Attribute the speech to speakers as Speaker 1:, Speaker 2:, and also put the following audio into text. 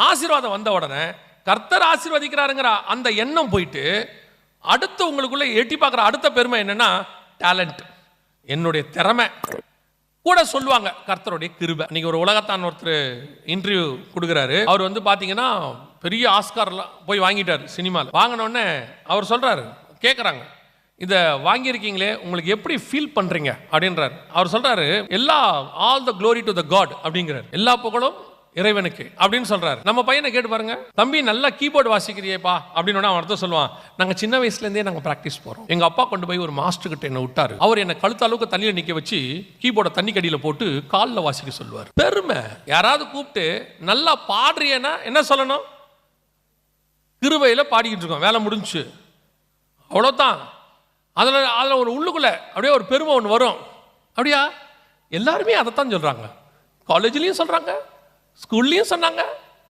Speaker 1: ஆசீர்வாதம் வந்த உடனே கர்த்தர் ஆசீர்வதிக்கிறாருங்கிற அந்த எண்ணம் போயிட்டு அடுத்து உங்களுக்குள்ள எட்டி பார்க்குற அடுத்த பெருமை என்னன்னா டேலண்ட், என்னுடைய திறமை கூட சொல்லுவாங்க கர்த்தருடைய கிருபை. இன்னைக்கு ஒரு உலகத்தான் ஒருத்தர் இன்டர்வியூ கொடுக்குறாரு. அவர் வந்து பார்த்தீங்கன்னா பெரிய ஆஸ்கார்லாம் போய் வாங்கிட்டார் சினிமாவில். வாங்கினோடனே அவர் சொல்கிறாரு, கேட்குறாங்க, இதை வாங்கியிருக்கீங்களே உங்களுக்கு எப்படி ஃபீல் பண்ணுறீங்க அப்படின்றார். அவர் சொல்கிறாரு, all the glory to the God அப்படிங்கிறார், எல்லா புகழும் இறைவனுக்கு அப்படின்னு சொல்றாரு. நம்ம பையனை கேட்டு பாருங்க, தம்பி நல்லா கீபோர்டு வாசிக்கிறியேப்பா அப்படின்னு அவன் அர்த்தம் சொல்லுவான், நாங்க சின்ன வயசுலேருந்தே நாங்கள் ப்ராக்டிஸ் போறோம். எங்க அப்பா கொண்டு போய் ஒரு மாஸ்டர் கிட்ட என்ன விட்டாரு. அவர் என்ன கழுத்த அளவுக்கு தண்ணியில் நிக்க வச்சு கீபோர்டை தண்ணி கடியில் போட்டு காலில் வாசிக்க சொல்லுவார். பெருமை. யாராவது கூப்பிட்டு நல்லா பாடுறியன்னா என்ன சொல்லணும்? கிருபையில பாடிக்கிட்டு இருக்கோம், வேலை முடிஞ்சு, அவ்வளோதான். அதில் ஒரு உள்ளுக்குள்ள அப்படியே ஒரு பெருமை ஒன்று வரும். அப்படியா? எல்லாருமே அதைத்தான் சொல்றாங்க, காலேஜ்லேயும் சொல்றாங்க, ஸ்கூல்லையும் சொன்னாங்க,